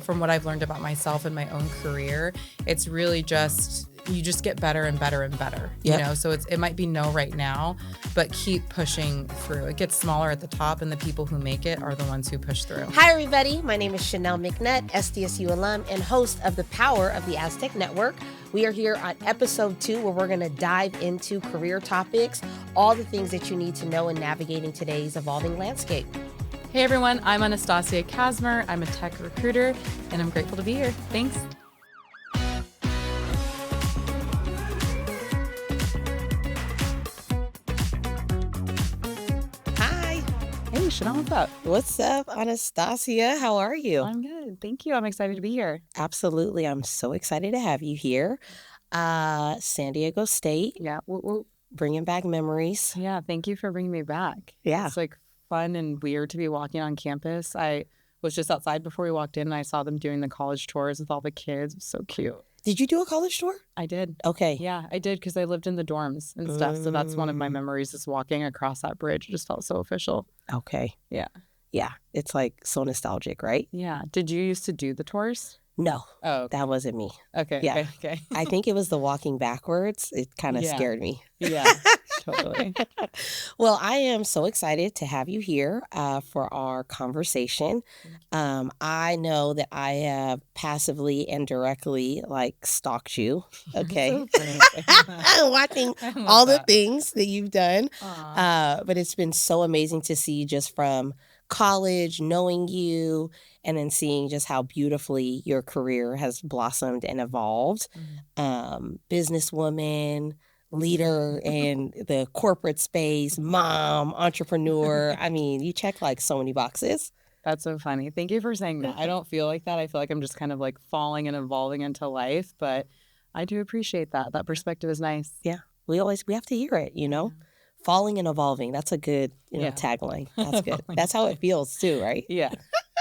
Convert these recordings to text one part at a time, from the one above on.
From what I've learned about myself and my own career, it's really just, you just get better and better and better, you know? So it might be no right now, but keep pushing through. It gets smaller at the top, and the people who make it are the ones who push through. Hi, everybody. My name is Channelle McNutt, SDSU alum and host of The Power of the Aztec Network. We are here on episode 2, where we're going to dive into career topics, all the things that you need to know in navigating today's evolving landscape. Hey everyone, I'm Anastacia Kasmer. I'm a tech recruiter, and I'm grateful to be here. Thanks. Hi. Hey Channelle, what's up? What's up, Anastacia? How are you? I'm good. Thank you. I'm excited to be here. Absolutely. I'm so excited to have you here. San Diego State. Yeah. Bringing back memories. Yeah. Thank you for bringing me back. Yeah. It's like fun and weird to be walking on campus. I was just outside before we walked in, and I saw them doing the college tours with all the kids. It was so cute. Did you do a college tour? I did. Okay. Yeah, I did, because I lived in the dorms and stuff. So that's one of my memories, is walking across that bridge. It just felt so official. Okay. Yeah. Yeah. It's like so nostalgic, right? Yeah. Did you used to do the tours? No. Oh, okay. That wasn't me. Okay. Yeah. Okay. I think it was the walking backwards. It kind of scared me. Yeah, totally. Well, I am so excited to have you here for our conversation. I know that I have passively and directly stalked you. Okay. Watching all the things that you've done. But it's been so amazing to see, just from college, knowing you, and then seeing just how beautifully your career has blossomed and evolved. Businesswoman, leader in the corporate space, mom, entrepreneur. I mean, you check so many boxes. That's so funny. Thank you for saying that. I don't feel like that. I feel like I'm just kind of falling and evolving into life, but I do appreciate that. That perspective is nice. Yeah. We have to hear it, Falling and evolving. That's a good, tagline. That's good. That's how it feels too, right? Yeah,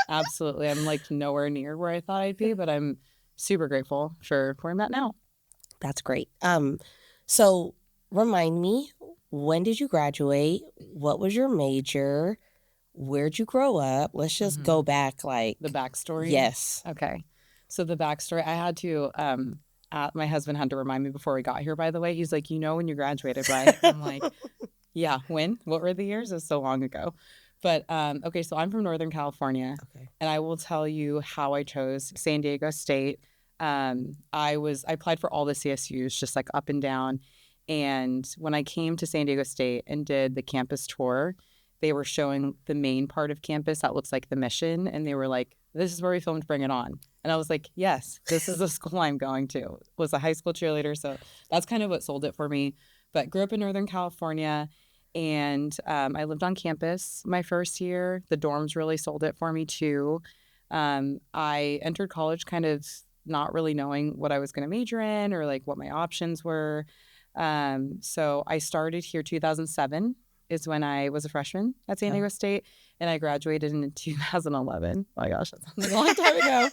absolutely. I'm nowhere near where I thought I'd be, but I'm super grateful for where I'm at now. That's great. So remind me, when did you graduate? What was your major? Where'd you grow up? Let's just go back the backstory. Yes. Okay. So the backstory, I had to, my husband had to remind me before we got here, by the way. He's like, when you graduated, right? I'm like, yeah, when? What were the years? It was so long ago. But, okay, so I'm from Northern California. Okay. And I will tell you how I chose San Diego State. I applied for all the CSUs, just up and down. And when I came to San Diego State and did the campus tour, they were showing the main part of campus that looks like the Mission. And they were like, this is where we filmed Bring It On. And I was like, yes, this is the school I'm going to. Was a high school cheerleader. So that's kind of what sold it for me. But grew up in Northern California, and I lived on campus my first year. The dorms really sold it for me too. I entered college kind of not really knowing what I was going to major in, or what my options were. So I started here 2007 is when I was a freshman at San Diego State, and I graduated in 2011. Oh my gosh, that sounds like a long time ago.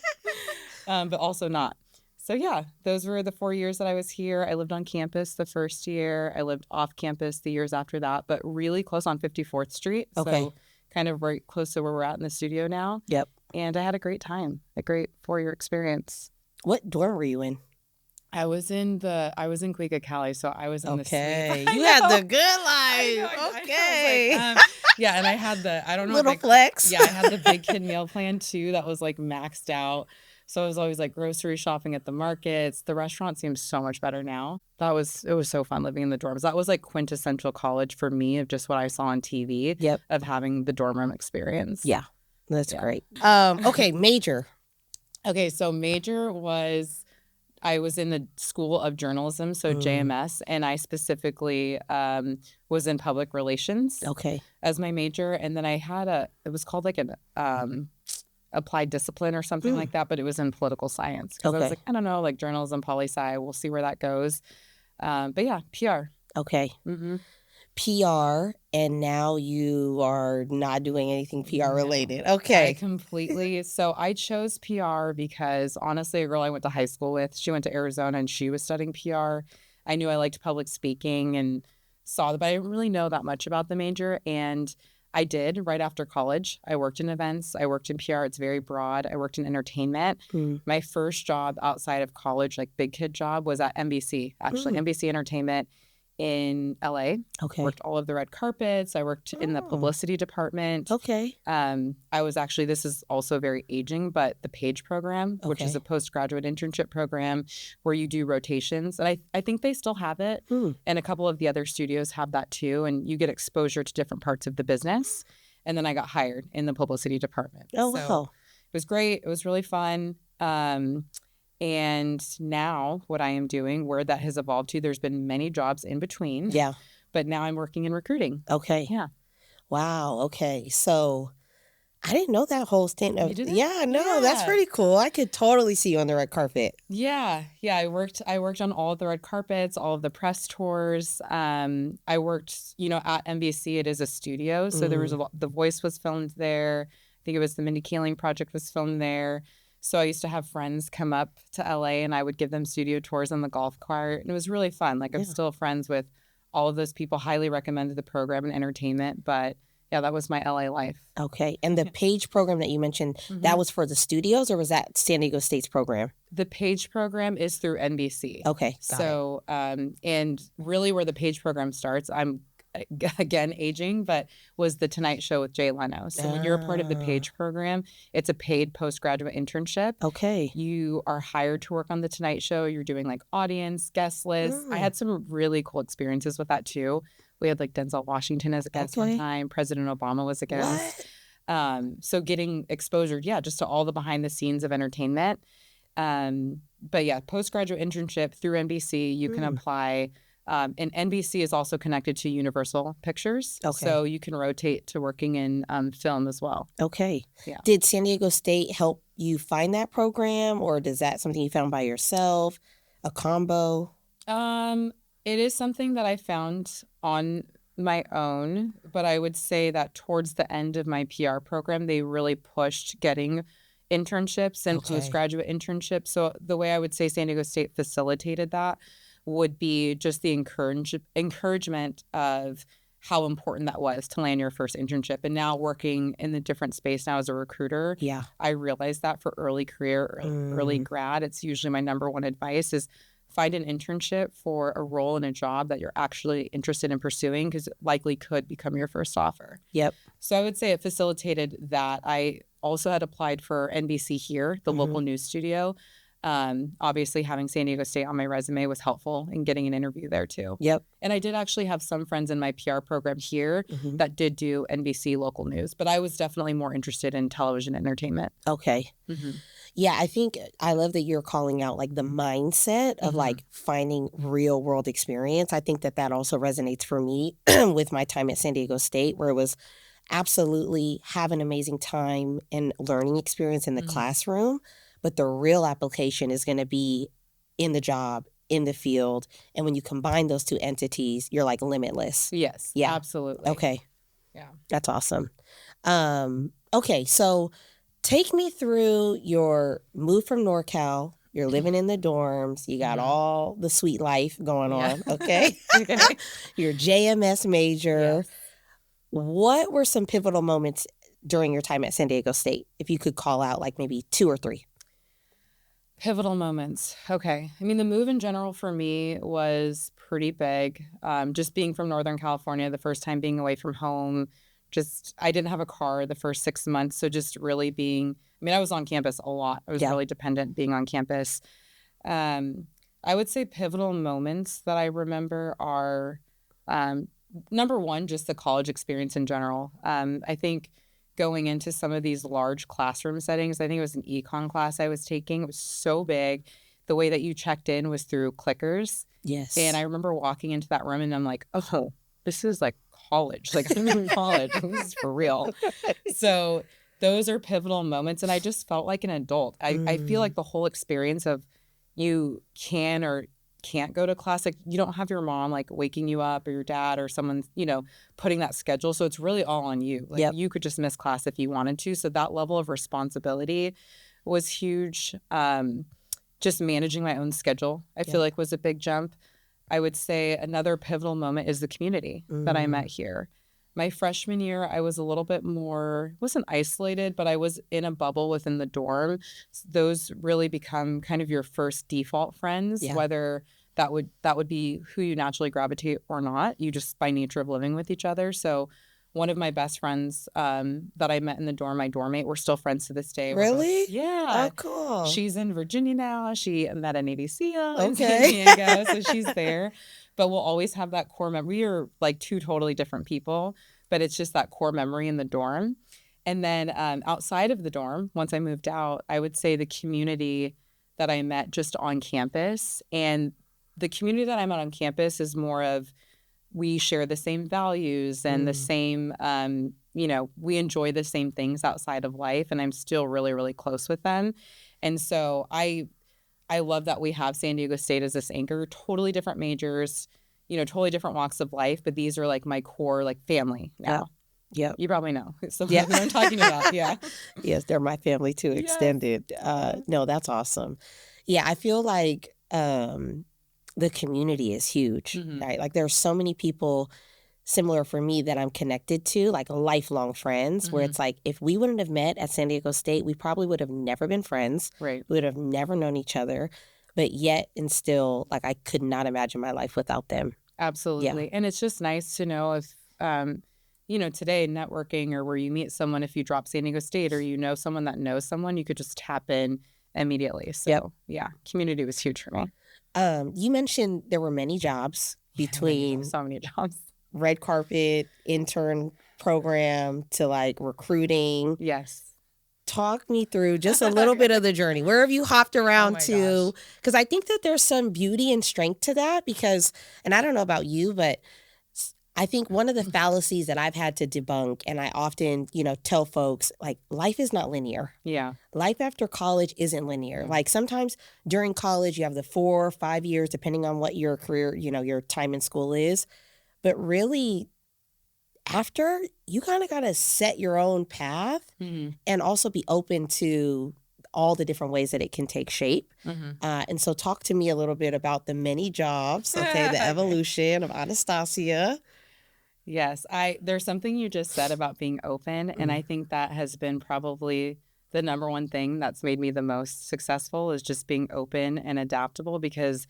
But also not. So yeah, those were the 4 years that I was here. I lived on campus the first year. I lived off campus the years after that, but really close on 54th Street. Okay. So kind of right close to where we're at in the studio now. Yep. And I had a great time, a great 4-year experience. What dorm were you in? I was in Cuica, Cali, so I was in the Okay. You had the good life. Okay. Yeah, and I had I don't know. Little flex. Yeah, I had the big kid meal plan too that was maxed out. So I was always grocery shopping at the markets. The restaurant seems so much better now. It was so fun living in the dorms. That was quintessential college for me, of just what I saw on TV. Yep. Of having the dorm room experience. Yeah. That's great. Okay, major. Okay, so major was, I was in the School of Journalism, so JMS, and I specifically was in public relations. Okay. As my major, and then I had it was called an applied discipline or something like that, but it was in political science. Because I was I don't know, journalism, poli-sci, we'll see where that goes. But yeah, PR. Okay. PR, and now you are not doing anything PR related. Okay. So I chose PR because honestly, a girl I went to high school with, she went to Arizona and she was studying PR. I knew I liked public speaking and saw that, but I didn't really know that much about the major. And I did right after college. I worked in events. I worked in PR. It's very broad. I worked in entertainment. Mm. My first job outside of college, like big kid job, was at NBC, actually, NBC Entertainment in LA. Okay. Worked all of the red carpets. I worked in the publicity department. Okay. I was actually, this is also very aging, but the PAGE program, which is a postgraduate internship program where you do rotations. And I think they still have it. And a couple of the other studios have that too. And you get exposure to different parts of the business. And then I got hired in the publicity department. Oh, so wow. it was great. It was really fun. And now what I am doing, where that has evolved to, there's been many jobs in between. Yeah. But now I'm working in recruiting. Okay. Yeah. Wow. Okay. So I didn't know that whole stint of. You didn't? Yeah. No, Yeah. that's pretty cool. I could totally see you on the red carpet. Yeah. I worked on all of the red carpets, all of the press tours. I worked, at NBC. It is a studio, so there was The Voice was filmed there. I think it was the Mindy Kaling Project was filmed there. So I used to have friends come up to LA and I would give them studio tours on the golf cart. And it was really fun. Like I'm still friends with all of those people. Highly recommended the program and entertainment. But yeah, that was my LA life. Okay. And the PAGE program that you mentioned, that was for the studios, or was that San Diego State's program? The PAGE program is through NBC. Okay. So, and really where the PAGE program starts, I'm again aging, but was the Tonight Show with Jay Leno. So when you're a part of the PAGE program, it's a paid postgraduate internship. Okay. You are hired to work on the Tonight Show. You're doing like audience, guest lists. I had some really cool experiences with that too. We had like Denzel Washington as a guest one time. President Obama was a guest. So getting exposure, just to all the behind the scenes of entertainment. But yeah, postgraduate internship through NBC, you can apply. And NBC is also connected to Universal Pictures. Okay. So you can rotate to working in film as well. Okay. Yeah. Did San Diego State help you find that program, or is that something you found by yourself, a combo? It is something that I found on my own, but I would say that towards the end of my PR program, they really pushed getting internships and postgraduate internships. So the way I would say San Diego State facilitated that would be just the encouragement of how important that was to land your first internship. And now working in the different space now as a recruiter, I realized that for early career, early grad, it's usually my number one advice is find an internship for a role in a job that you're actually interested in pursuing, because it likely could become your first offer. Yep. So I would say it facilitated that. I also had applied for NBC here, the local news studio. Obviously having San Diego State on my resume was helpful in getting an interview there too. Yep. And I did actually have some friends in my PR program here that did do NBC local news, but I was definitely more interested in television entertainment. Okay. Yeah, I think I love that you're calling out like the mindset of like finding real world experience. I think that also resonates for me with my time at San Diego State, where it was absolutely have an amazing time and learning experience in the classroom. But the real application is going to be in the job, in the field. And when you combine those two entities, you're like limitless. Yes, absolutely. Okay. Yeah. That's awesome. Okay, so take me through your move from NorCal. You're living in the dorms. You got all the sweet life going on. Okay. You're JMS major. Yes. What were some pivotal moments during your time at San Diego State, if you could call out like maybe 2 or 3? Pivotal moments. Okay. I mean, the move in general for me was pretty big. Just being from Northern California, the first time being away from home, I didn't have a car the first 6 months. So just really I was on campus a lot. I was really dependent being on campus. I would say pivotal moments that I remember are, number one, just the college experience in general. I think going into some of these large classroom settings. I think it was an econ class I was taking. It was so big. The way that you checked in was through clickers. Yes. And I remember walking into that room and I'm like, oh, this is like college. Like I'm in college. This is for real. So those are pivotal moments. And I just felt like an adult. I feel like the whole experience of you can or can't go to class, like you don't have your mom like waking you up or your dad or someone, putting that schedule. So it's really all on you. Like you could just miss class if you wanted to. So that level of responsibility was huge. Just managing my own schedule, I feel like was a big jump. I would say another pivotal moment is the community that I met here. My freshman year, I was a little bit more, wasn't isolated, but I was in a bubble within the dorm. Those really become kind of your first default friends, Yeah. whether that would be who you naturally gravitate or not. You just by nature of living with each other. So one of my best friends that I met in the dorm, my dorm mate, we're still friends to this day. We're both, Really? yeah. Oh, cool. She's in Virginia now. She met a Navy SEAL in San Okay. Diego, so she's there. But we'll always have that core memory. We are like two totally different people, but it's just that core memory in the dorm. And then outside of the dorm, once I moved out, I would say the community that I met just on campus. And the community that I met on campus is more of we share the same values and the same, we enjoy the same things outside of life. And I'm still really, really close with them. And so I love that we have San Diego State as this anchor, totally different majors, totally different walks of life. But these are like my core, like family now. Yep. You probably know. So Yeah. who I'm talking about. Yeah. Yes, they're my family too, Yes. extended. No, that's awesome. Yeah, I feel like the community is huge, right? Like there's so many people similar for me that I'm connected to, like lifelong friends, where it's like if we wouldn't have met at San Diego State, we probably would have never been friends. Right. We would have never known each other. But yet and still, like I could not imagine my life without them. Absolutely. Yeah. And it's just nice to know if, today networking or where you meet someone, if you drop San Diego State or someone that knows someone, you could just tap in immediately. So yeah, community was huge for me. You mentioned there were many jobs between So many jobs. red carpet, intern program to like recruiting. Yes. Talk me through just a little bit of the journey. Where have you hopped around my to? gosh. Because I think that there's some beauty and strength to that because, and I don't know about you, but I think one of the fallacies that I've had to debunk, and I often, tell folks, like, life is not linear. Yeah. Life after college isn't linear. Like sometimes during college, you have the 4 or 5 years, depending on what your career, your time in school is. But really, after, you kind of got to set your own path and also be open to all the different ways that it can take shape. And so talk to me a little bit about the many jobs, okay, the evolution of Anastacia. Yes, there's something you just said about being open, and I think that has been probably the number one thing that's made me the most successful is just being open and adaptable because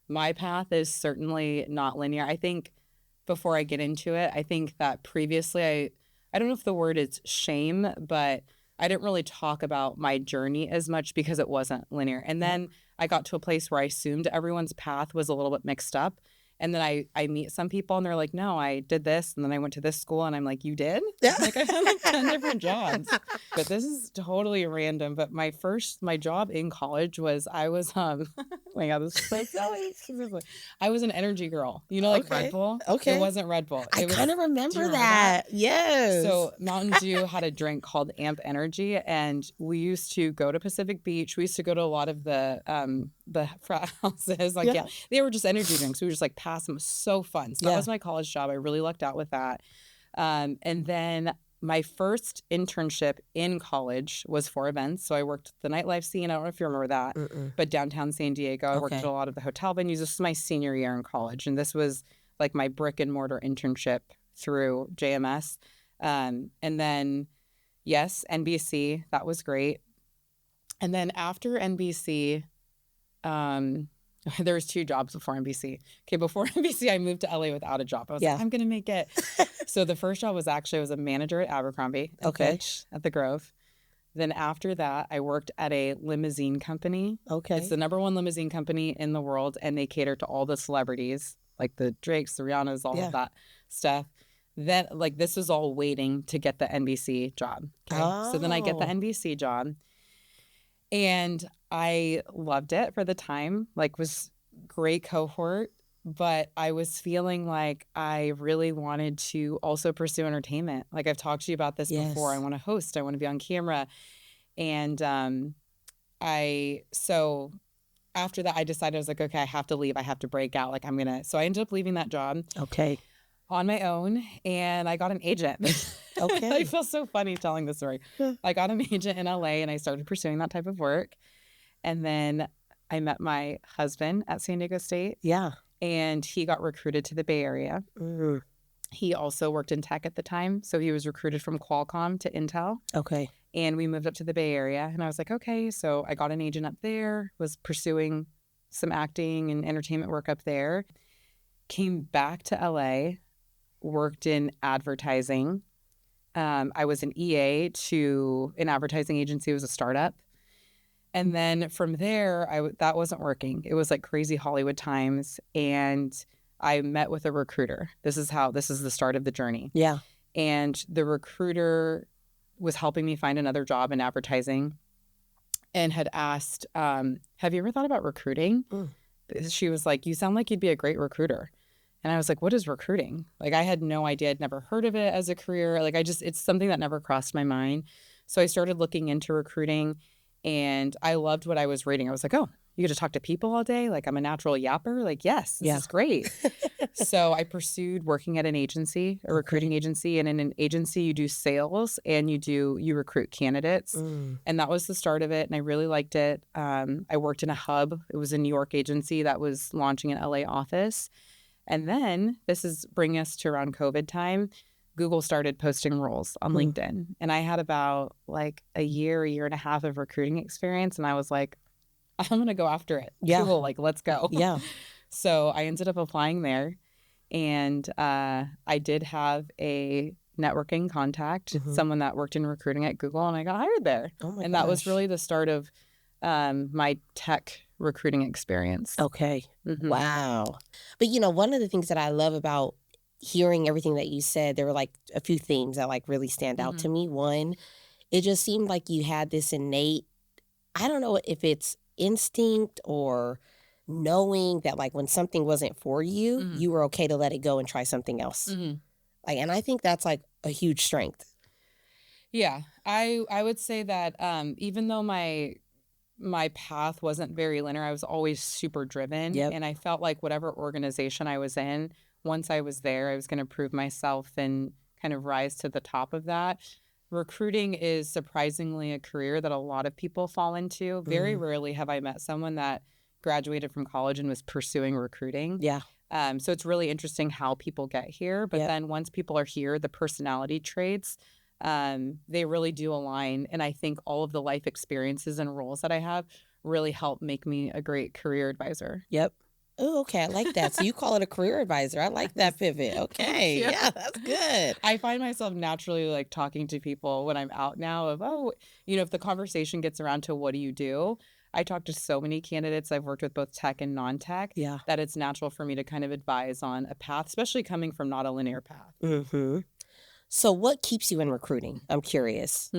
my path is certainly not linear. I think before I get into it, I think that previously I don't know if the word is shame, but I didn't really talk about my journey as much because it wasn't linear. And then I got to a place where I assumed everyone's path was a little bit mixed up. And then I meet some people and they're like, no, I did this. And then I went to this school and I'm like, you did? Yeah. Like I had like 10 different jobs. But this is totally random. But my job in college was I was, oh my God, this is so silly. I was an energy girl. Like Red Bull? Okay. It wasn't Red Bull. I kind of Do remember you remember that. Yes. So Mountain Dew had a drink called Amp Energy, and we used to go to Pacific Beach. We used to go to a lot of the frat houses. Like, yeah, they were just energy drinks. We would just like pass them. It was so fun. So that was my college job. I really lucked out with that. And then my first internship in college was for events. So I worked the nightlife scene. I don't know if you remember that, but downtown San Diego. I worked at a lot of the hotel venues. This was my senior year in college, and this was like my brick and mortar internship through JMS. And then, yes, NBC, that was great. And then after NBC, there was 2 jobs before NBC. Okay, before NBC, I moved to LA without a job. I was like, I'm going to make it. So the first job was I was a manager at Abercrombie at the Grove. Then after that, I worked at a limousine company. Okay. It's the number 1 limousine company in the world, and they cater to all the celebrities, like the Drakes, the Rihannas, all of that stuff. Then, like, this was all waiting to get the NBC job. Okay? So then I get the NBC job, and I loved it for the time. Like, was great cohort, but I was feeling like I really wanted to also pursue entertainment. Like I've talked to you about this before. I want to host. I want to be on camera, and so after that, I decided I was like, okay, I have to leave. I have to break out. Like so I ended up leaving that job. Okay. On my own, and I got an agent. Okay. I feel so funny telling this story. I got an agent in LA, and I started pursuing that type of work. And then I met my husband at San Diego State. Yeah. And he got recruited to the Bay Area. He also worked in tech at the time. So he was recruited from Qualcomm to Intel. Okay. And we moved up to the Bay Area. And I was like, okay. So I got an agent up there, was pursuing some acting and entertainment work up there. Came back to LA, worked in advertising. I was an EA to an advertising agency. It was a startup. And then from there, that wasn't working. It was like crazy Hollywood times. And I met with a recruiter. This is the start of the journey. Yeah. And the recruiter was helping me find another job in advertising and had asked, have you ever thought about recruiting? She was like, you sound like you'd be a great recruiter. And I was like, what is recruiting? Like, I had no idea. I'd never heard of it as a career. Like, it's something that never crossed my mind. So I started looking into recruiting, and I loved what I was reading. I was like, oh, you get to talk to people all day? Like, I'm a natural yapper? Like, yes, this is great. So I pursued working at an agency, a recruiting agency. And in an agency, you do sales and you recruit candidates. And that was the start of it. And I really liked it. I worked in a hub. It was a New York agency that was launching an LA office. And then this is bringing us to around COVID time. Google started posting roles on LinkedIn. And I had about like a year and a half of recruiting experience. And I was like, I'm going to go after it. Yeah. Cool. Like, let's go. Yeah. So I ended up applying there. And I did have a networking contact, someone that worked in recruiting at Google, and I got hired there. Oh my and gosh. That was really the start of my tech recruiting experience. Okay. Wow. But, one of the things that I love about hearing everything that you said, there were like a few themes that like really stand out to me. One, it just seemed like you had this innate, I don't know if it's instinct or knowing that like when something wasn't for you, you were okay to let it go and try something else. Like, and I think that's like a huge strength. Yeah. I would say that even though my path wasn't very linear, I was always super driven. Yep. And I felt like whatever organization I was in, once I was there, I was going to prove myself and kind of rise to the top of that. Recruiting is surprisingly a career that a lot of people fall into. Very rarely have I met someone that graduated from college and was pursuing recruiting. Yeah. So it's really interesting how people get here. But then once people are here, the personality traits, they really do align. And I think all of the life experiences and roles that I have really help make me a great career advisor. Yep. Oh, okay. I like that. So you call it a career advisor. I like that pivot. Okay. Yeah, that's good. I find myself naturally like talking to people when I'm out now of, if the conversation gets around to what do you do? I talk to so many candidates. I've worked with both tech and non-tech that it's natural for me to kind of advise on a path, especially coming from not a linear path. So what keeps you in recruiting? I'm curious.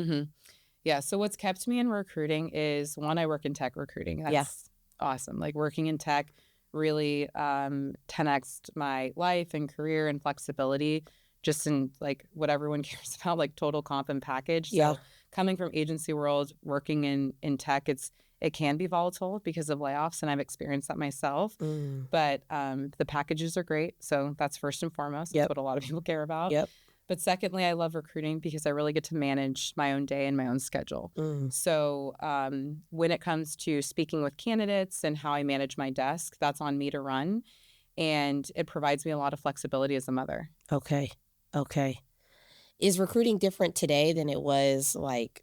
Yeah. So what's kept me in recruiting is, one, I work in tech recruiting. That's awesome. Like, working in tech really 10x'd my life and career and flexibility, just in like what everyone cares about, like total comp and package. So coming from agency world, working in tech, it can be volatile because of layoffs, and I've experienced that myself. But the packages are great. So that's first and foremost. That's what a lot of people care about. But secondly, I love recruiting because I really get to manage my own day and my own schedule. So when it comes to speaking with candidates and how I manage my desk, that's on me to run. And it provides me a lot of flexibility as a mother. Okay. Is recruiting different today than it was like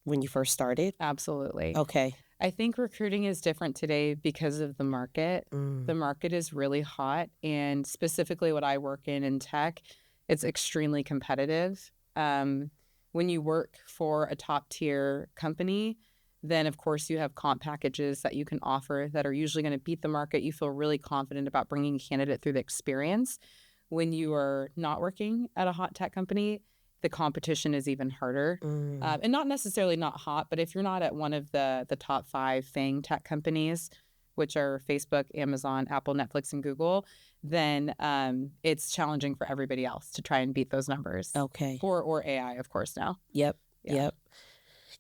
when you first started? Absolutely. Okay. I think recruiting is different today because of the market. The market is really hot. And specifically what I work in tech, it's extremely competitive. When you work for a top tier company, then of course you have comp packages that you can offer that are usually going to beat the market. You feel really confident about bringing a candidate through the experience. When you are not working at a hot tech company, the competition is even harder. And not necessarily not hot, but if you're not at one of the top 5 FANG tech companies, which are Facebook, Amazon, Apple, Netflix, and Google, then it's challenging for everybody else to try and beat those numbers. Okay. Or AI, of course, now. Yep.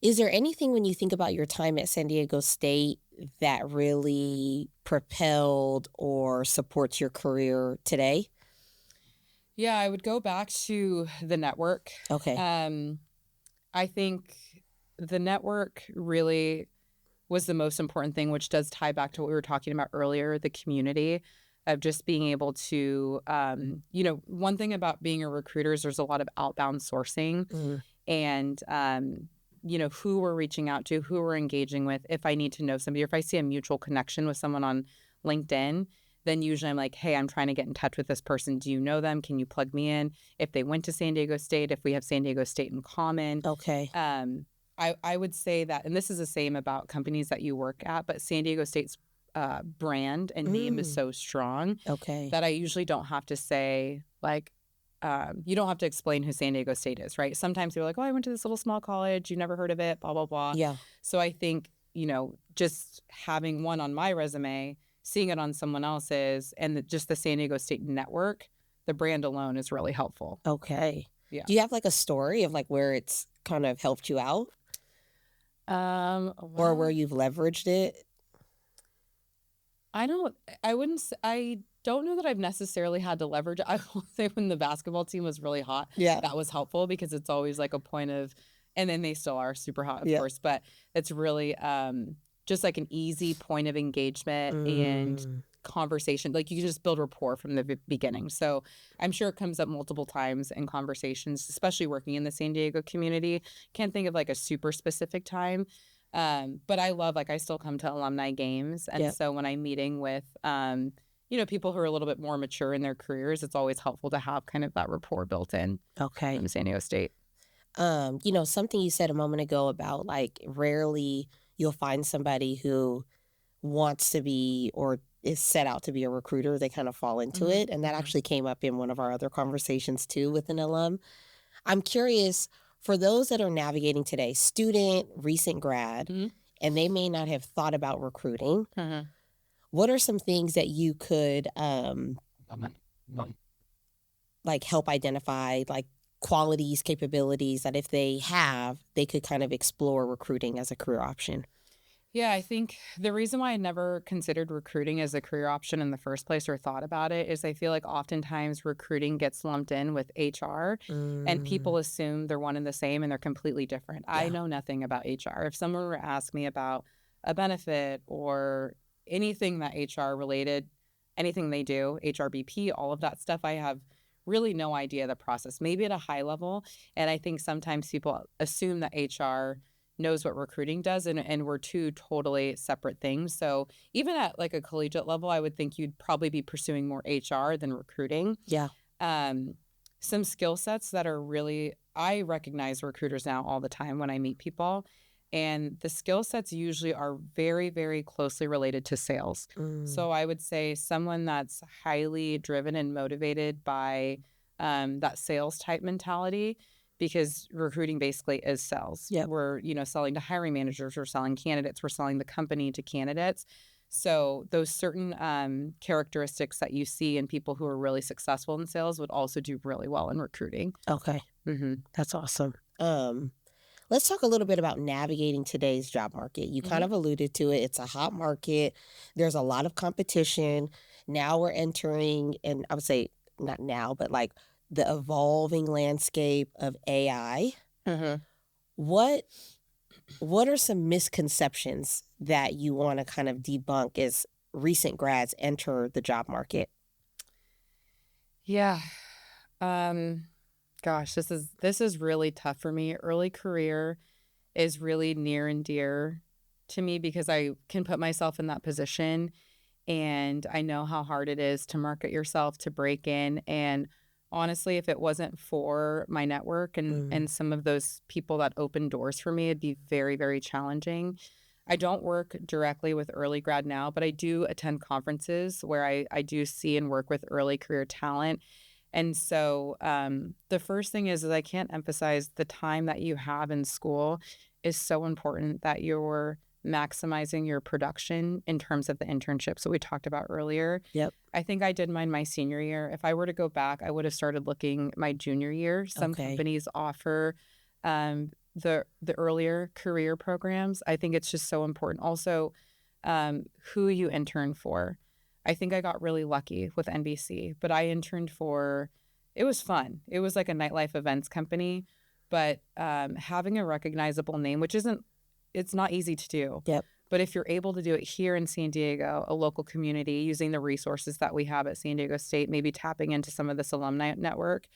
Is there anything when you think about your time at San Diego State that really propelled or supports your career today? Yeah, I would go back to the network. Okay. I think the network really was the most important thing, which does tie back to what we were talking about earlier, the community. of just being able to, one thing about being a recruiter is there's a lot of outbound sourcing and, who we're reaching out to, who we're engaging with. If I need to know somebody, or if I see a mutual connection with someone on LinkedIn, then usually I'm like, hey, I'm trying to get in touch with this person. Do you know them? Can you plug me in? If they went to San Diego State, if we have San Diego State in common. Okay. I would say that, and this is the same about companies that you work at, but San Diego State's brand and name is so strong that I usually don't have to say, like, you don't have to explain who San Diego State is, right? Sometimes you're like, oh, I went to this little small college. You never heard of it, blah, blah, blah. Yeah. So I think, just having one on my resume, seeing it on someone else's, and just the San Diego State network, the brand alone is really helpful. Okay. Yeah. Do you have like a story of like where it's kind of helped you out? Or where you've leveraged it? I don't know that I've necessarily had to leverage it. I will say when the basketball team was really hot, that was helpful because it's always like a point of, and then they still are super hot, of course, but it's really just like an easy point of engagement and conversation. Like you can just build rapport from the beginning. So I'm sure it comes up multiple times in conversations, especially working in the San Diego community. Can't think of like a super specific time. But I love, like, I still come to alumni games. And so when I'm meeting with, people who are a little bit more mature in their careers, it's always helpful to have kind of that rapport built in. Okay. From San Diego State. Something you said a moment ago about like rarely you'll find somebody who wants to be or is set out to be a recruiter. They kind of fall into it. And that actually came up in one of our other conversations too with an alum. I'm curious, for those that are navigating today, student, recent grad, and they may not have thought about recruiting, what are some things that you could like help identify, like qualities, capabilities that if they have, they could kind of explore recruiting as a career option? Yeah, I think the reason why I never considered recruiting as a career option in the first place or thought about it is I feel like oftentimes recruiting gets lumped in with HR and people assume they're one and the same and they're completely different. Yeah. I know nothing about HR. If someone were to ask me about a benefit or anything that HR related, anything they do, HRBP, all of that stuff, I have really no idea the process, maybe at a high level. And I think sometimes people assume that HR knows what recruiting does, and we're two totally separate things. So even at like a collegiate level, I would think you'd probably be pursuing more HR than recruiting. Yeah. Some skill sets that are really, I recognize recruiters now all the time when I meet people, and the skill sets usually are very, very closely related to sales. So I would say someone that's highly driven and motivated by that sales type mentality, because recruiting basically is sales. Yep. We're, selling to hiring managers, we're selling candidates, we're selling the company to candidates. So those certain characteristics that you see in people who are really successful in sales would also do really well in recruiting. Okay. That's awesome. Let's talk a little bit about navigating today's job market. You kind of alluded to it. It's a hot market. There's a lot of competition. Now we're entering, and I would say not now, but like the evolving landscape of AI. What are some misconceptions that you want to kind of debunk as recent grads enter the job market? Yeah. Gosh, this is really tough for me. Early career is really near and dear to me because I can put myself in that position, and I know how hard it is to market yourself, to break in. And honestly, if it wasn't for my network and some of those people that opened doors for me, it'd be very, very challenging. I don't work directly with early grad now, but I do attend conferences where I do see and work with early career talent. And so the first thing is I can't emphasize the time that you have in school is so important, that you're maximizing your production in terms of the internships that we talked about earlier. Yep. I think I did mine my senior year. If I were to go back, I would have started looking my junior year. Some companies offer the earlier career programs. I think it's just so important. Also, who you intern for. I think I got really lucky with NBC, but I interned for, it was fun. It was like a nightlife events company, but having a recognizable name, which it's not easy to do. Yep. But if you're able to do it here in San Diego, a local community, using the resources that we have at San Diego State, maybe tapping into some of this alumni network,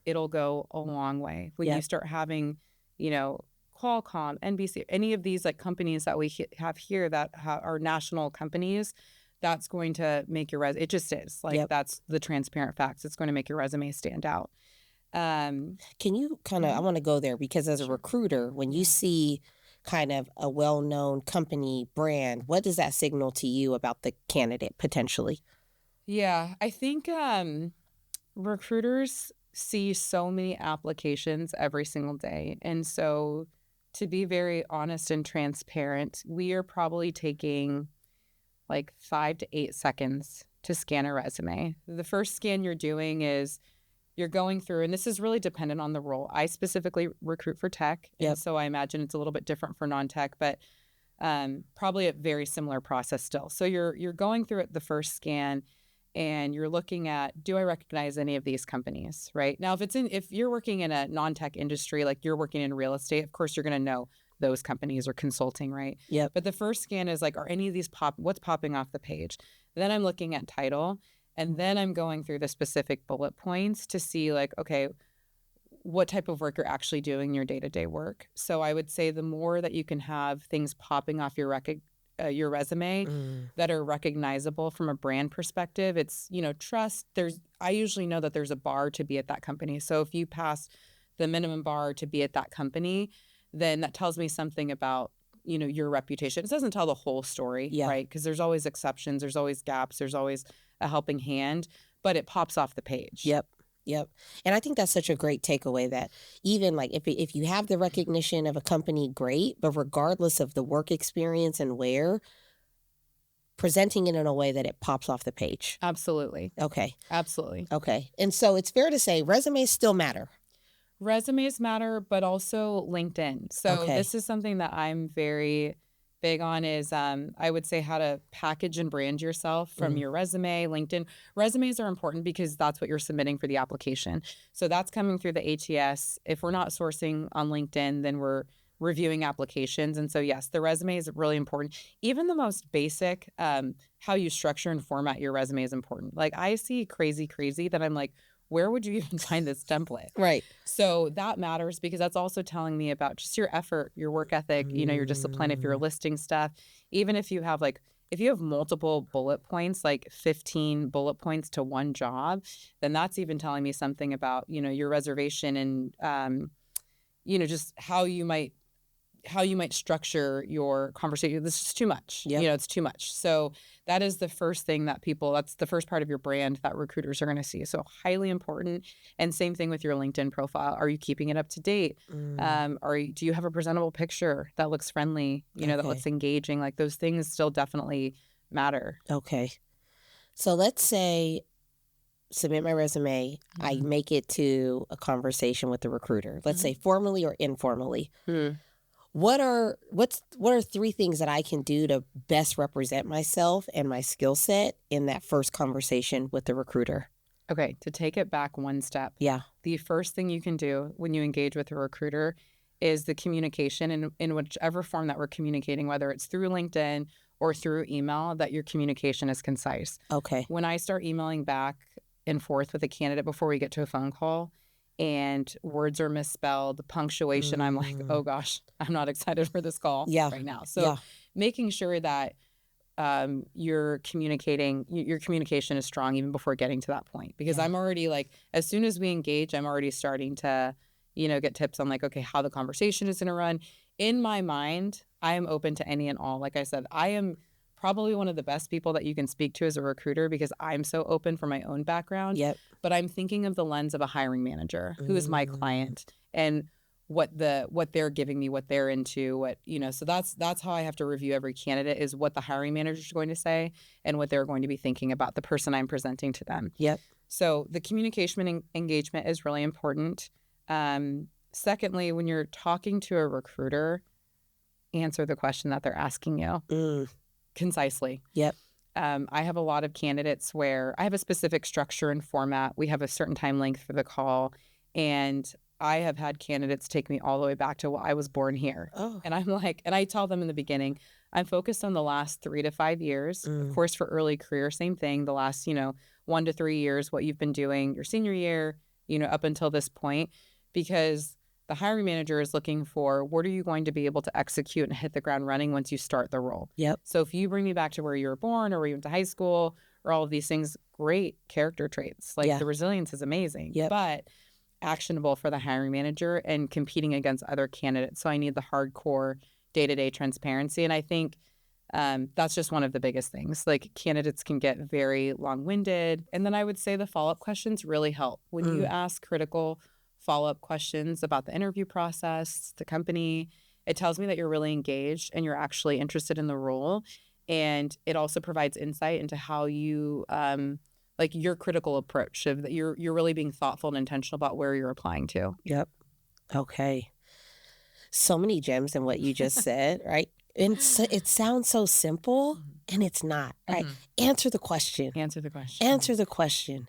it'll go a long way. When you start having, Qualcomm, NBC, any of these like companies that we have here that are national companies, that's going to make your resume. It just is like that's the transparent facts. It's going to make your resume stand out. Can you kind of, I want to go there because as a recruiter, when you see kind of a well-known company brand, what does that signal to you about the candidate potentially? Yeah, I think recruiters see so many applications every single day. And so to be very honest and transparent, we are probably taking like 5 to 8 seconds to scan a resume. The first scan you're doing is you're going through, and this is really dependent on the role. I specifically recruit for tech, and so I imagine it's a little bit different for non-tech, but probably a very similar process still. So you're going through it the first scan, and you're looking at, do I recognize any of these companies, right? Now, if you're working in a non-tech industry, like you're working in real estate, of course you're going to know those companies or consulting, right? But the first scan is like, are any of these what's popping off the page? Then I'm looking at title. And then I'm going through the specific bullet points to see like, okay, what type of work you're actually doing in your day-to-day work. So I would say the more that you can have things popping off your resume that are recognizable from a brand perspective, it's, trust. I usually know that there's a bar to be at that company. So if you pass the minimum bar to be at that company, then that tells me something about, your reputation. It doesn't tell the whole story, right? Because there's always exceptions. There's always gaps. There's always a helping hand, but it pops off the page. Yep. And I think that's such a great takeaway that even like if you have the recognition of a company, great, but regardless of the work experience and where, presenting it in a way that it pops off the page. Absolutely. Okay. Absolutely. Okay. And so it's fair to say resumes still matter. Resumes matter, but also LinkedIn. So this is something that I'm very big on is I would say how to package and brand yourself from your resume, LinkedIn. Resumes are important because that's what you're submitting for the application. So that's coming through the ATS. If we're not sourcing on LinkedIn, then we're reviewing applications. And so, yes, the resume is really important. Even the most basic, how you structure and format your resume is important. Like I see crazy that I'm like, where would you even find this template? Right. So that matters because that's also telling me about just your effort, your work ethic, your discipline. If you're listing stuff, even if you have multiple bullet points, like 15 bullet points to one job, then that's even telling me something about, your reservation and, just how you might structure your conversation. This is too much. It's too much. So that is the first thing that's the first part of your brand that recruiters are going to see. So highly important. And same thing with your LinkedIn profile. Are you keeping it up to date? Do you have a presentable picture that looks friendly, that looks engaging? Like those things still definitely matter. Okay. So let's say submit my resume. I make it to a conversation with the recruiter. Let's say formally or informally. What are 3 things that I can do to best represent myself and my skill set in that first conversation with the recruiter? Okay, to take it back one step. Yeah. The first thing you can do when you engage with a recruiter is the communication in whichever form that we're communicating, whether it's through LinkedIn or through email, that your communication is concise. Okay. When I start emailing back and forth with a candidate before we get to a phone call, and words are misspelled, punctuation, I'm like, oh gosh, I'm not excited for this call right now. So making sure that your communication is strong even before getting to that point. Because I'm already like, as soon as we engage, I'm already starting to, get tips on like, okay, how the conversation is going to run. In my mind, I am open to any and all. Like I said, I am probably one of the best people that you can speak to as a recruiter because I'm so open for my own background. But I'm thinking of the lens of a hiring manager who is my client and what they're giving me, what they're into, so that's how I have to review every candidate is what the hiring manager is going to say and what they're going to be thinking about the person I'm presenting to them. So the communication and engagement is really important. Secondly, when you're talking to a recruiter, answer the question that they're asking you. Concisely. I have a lot of candidates where I have a specific structure and format. We have a certain time length for the call. And I have had candidates take me all the way back to, well, I was born here. And I'm like, and I tell them in the beginning, I'm focused on the last 3 to 5 years. Of course, for early career, same thing. The last, 1 to 3 years, what you've been doing your senior year, up until this point, because the hiring manager is looking for what are you going to be able to execute and hit the ground running once you start the role. Yep. So if you bring me back to where you were born or where you went to high school or all of these things, great character traits. Like the resilience is amazing, but actionable for the hiring manager and competing against other candidates. So I need the hardcore day-to-day transparency. And I think that's just one of the biggest things. Like candidates can get very long-winded. And then I would say the follow-up questions really help. When you ask critical follow-up questions about the interview process, the company, it tells me that you're really engaged and you're actually interested in the role. And it also provides insight into how you, like your critical approach of that you're really being thoughtful and intentional about where you're applying to. Yep. Okay. So many gems in what you just said, right? And so, it sounds so simple, and it's not, right? Answer the question. Answer the question. Answer the question.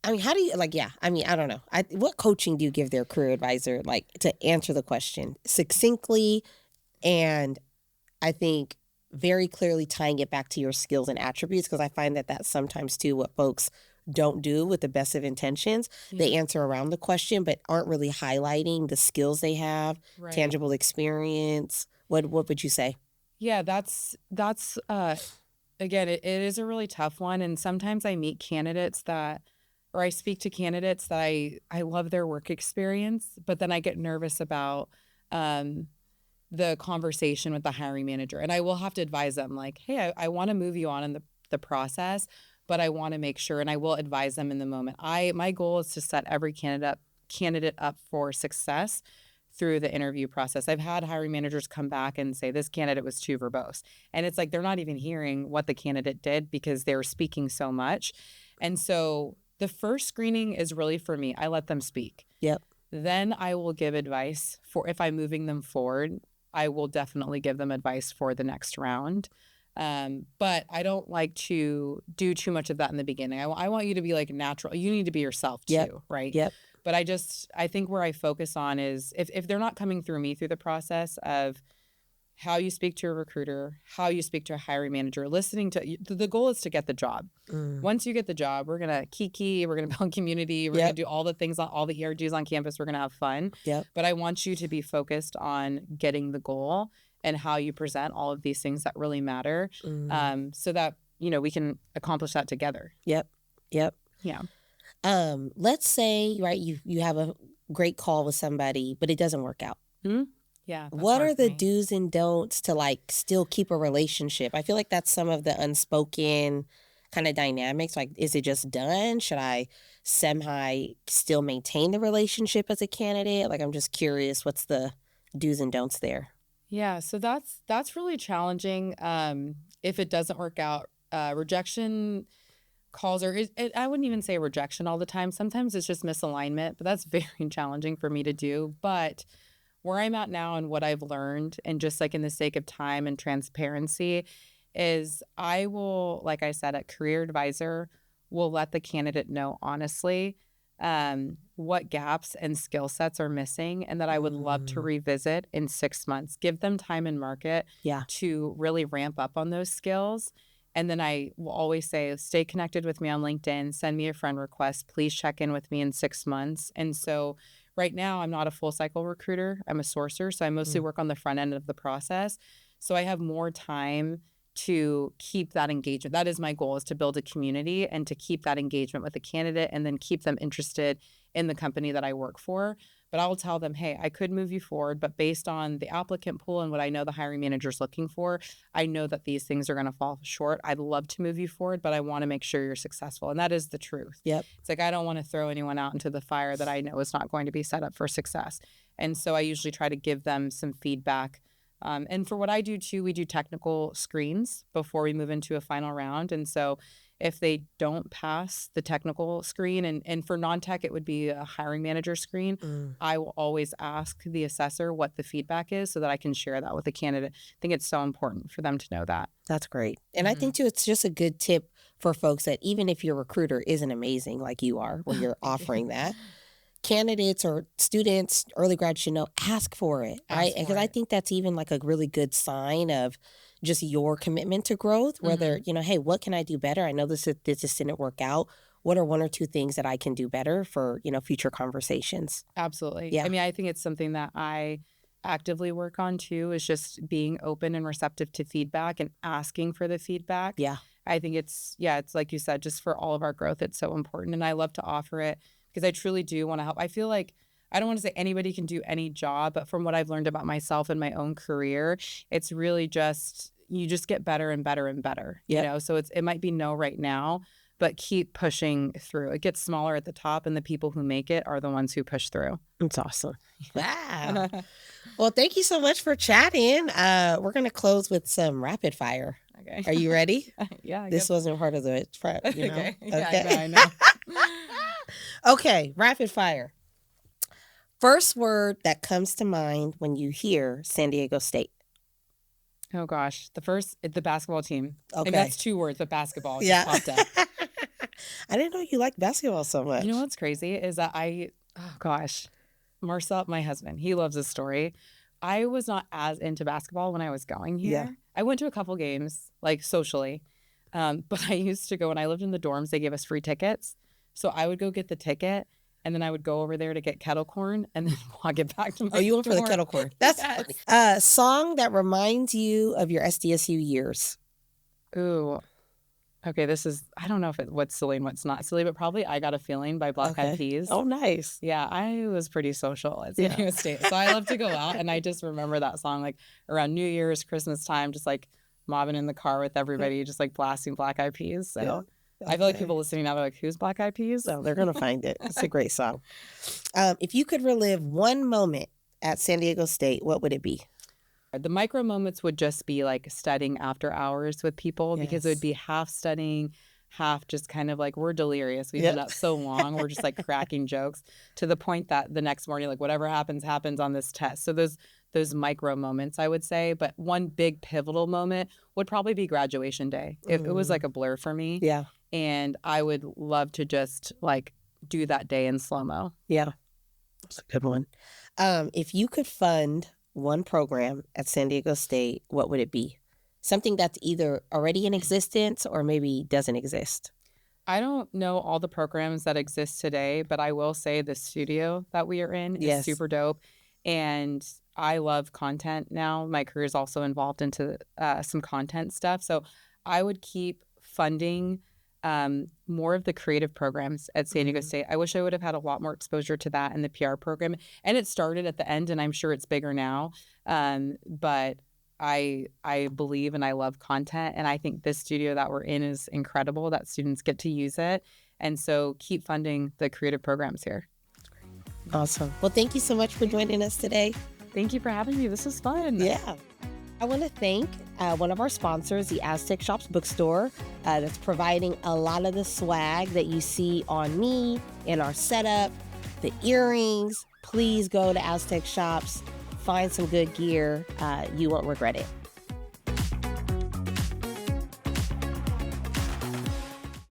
I mean, how do you, I don't know. What coaching do you give their career advisor, to answer the question succinctly and I think very clearly tying it back to your skills and attributes? Because I find that that's sometimes, too, what folks don't do with the best of intentions. They answer around the question, but aren't really highlighting the skills they have, tangible experience. What would you say? Yeah, that's again, it is a really tough one. And sometimes I meet candidates or I speak to candidates that I love their work experience, but then I get nervous about the conversation with the hiring manager. And I will have to advise them like, hey, I want to move you on in the process, but I want to make sure, and I will advise them in the moment. My goal is to set every candidate up for success through the interview process. I've had hiring managers come back and say, this candidate was too verbose. And it's like, they're not even hearing what the candidate did because they're speaking so much. And so the first screening is really for me. I let them speak. Yep. Then I will give advice for if I'm moving them forward. I will definitely give them advice for the next round. But I don't like to do too much of that in the beginning. I want you to be like natural. You need to be yourself too, right? Yep. But I think where I focus on is if they're not coming through me through the process of how you speak to a recruiter, how you speak to a hiring manager, listening to the goal is to get the job. Once you get the job, we're going to kiki, we're going to build community, we're going to do all the things, all the ERGs on campus, we're going to have fun. But I want you to be focused on getting the goal and how you present all of these things that really matter so that, we can accomplish that together. Yep. Yeah. Let's say, right, you have a great call with somebody, but it doesn't work out. Yeah. What are the do's and don'ts to still keep a relationship? I feel like that's some of the unspoken kind of dynamics. Like, is it just done? Should I semi still maintain the relationship as a candidate? I'm just curious, what's the do's and don'ts there? Yeah. So that's really challenging. If it doesn't work out, rejection calls I wouldn't even say rejection all the time. Sometimes it's just misalignment, but that's very challenging for me to do. But where I'm at now and what I've learned, and just in the sake of time and transparency, is I will, like I said, at Career Advisor, will let the candidate know honestly what gaps and skill sets are missing and that I would love to revisit in 6 months. Give them time and market to really ramp up on those skills. And then I will always say, stay connected with me on LinkedIn, send me a friend request, please check in with me in 6 months. And so right now, I'm not a full cycle recruiter. I'm a sourcer. So I mostly work on the front end of the process. So I have more time to keep that engagement. That is my goal, is to build a community and to keep that engagement with the candidate and then keep them interested in the company that I work for. But I will tell them, hey, I could move you forward, but based on the applicant pool and what I know the hiring manager is looking for, I know that these things are going to fall short. I'd love to move you forward, but I want to make sure you're successful. And that is the truth. Yep. It's I don't want to throw anyone out into the fire that I know is not going to be set up for success. And so I usually try to give them some feedback. And for what I do too, we do technical screens before we move into a final round. And so if they don't pass the technical screen, and for non-tech, it would be a hiring manager screen, I will always ask the assessor what the feedback is so that I can share that with the candidate. I think it's so important for them to know that. That's great. And I think too, it's just a good tip for folks that even if your recruiter isn't amazing like you are, when you're offering that, candidates or students, early grads should know, ask for it, right? Because I think that's even like a really good sign of just your commitment to growth, whether, hey, what can I do better? I know this just didn't work out. What are one or two things that I can do better for, future conversations? Absolutely. Yeah. I mean, I think it's something that I actively work on too, is just being open and receptive to feedback and asking for the feedback. Yeah. I think it's like you said, just for all of our growth, it's so important. And I love to offer it because I truly do want to help. I feel like I don't want to say anybody can do any job, but from what I've learned about myself and my own career, it's really just, you just get better and better and better, So it might be no right now, but keep pushing through. It gets smaller at the top, and the people who make it are the ones who push through. It's awesome. Wow. Well, thank you so much for chatting. We're going to close with some rapid fire. Okay. Are you ready? Yeah. This wasn't part of the prep, Okay. Okay. Yeah, I know. Okay, rapid fire. First word that comes to mind when you hear San Diego State. Oh gosh, the basketball team. Okay. And that's 2 words, but basketball Yeah. just popped up. I didn't know you liked basketball so much. You know what's crazy is that Marcel, my husband, he loves this story. I was not as into basketball when I was going here. Yeah. I went to a couple games, like socially, but I used to go when I lived in the dorms. They gave us free tickets, so I would go get the ticket, and then I would go over there to get kettle corn, and then walk it back to my. Oh, you went for the dorm. kettle corn. That's Yes. funny. Song that reminds you of your SDSU years. Ooh. Okay, I don't know what's silly and what's not silly, but probably I Got a Feeling by Black Eyed Peas. Oh, nice. Yeah, I was pretty social at San Diego State. So I love to go out, and I just remember that song like around New Year's, Christmas time, just like mobbing in the car with everybody, just like blasting Black Eyed Peas. So Yeah. I feel like people listening now are like, who's Black Eyed Peas? So they're going to find it. It's a great song. If you could relive one moment at San Diego State, what would it be? The micro moments would just be like studying after hours with people, because it would be half studying, half just kind of like, we're delirious. We've been up so long. We're just like cracking jokes to the point that the next morning, like whatever happens on this test. So those micro moments, I would say. But one big pivotal moment would probably be graduation day. It was like a blur for me. Yeah. And I would love to just like do that day in slow-mo. Yeah. That's a good one. If you could fund one program at San Diego State, what would it be? Something that's either already in existence or maybe doesn't exist. I don't know all the programs that exist today, but I will say the studio that we are in is super dope. And I love content now. My career is also involved into some content stuff. So I would keep funding more of the creative programs at San Diego State. I wish I would have had a lot more exposure to that in the PR program. And it started at the end, and I'm sure it's bigger now. But I believe and I love content, and I think this studio that we're in is incredible, that students get to use it. And so keep funding the creative programs here. Awesome. Well, thank you so much for joining us today. Thank you for having me. This was fun. Yeah. I want to thank one of our sponsors, the Aztec Shops bookstore, that's providing a lot of the swag that you see on me in our setup, the earrings. Please go to Aztec Shops, find some good gear. You won't regret it.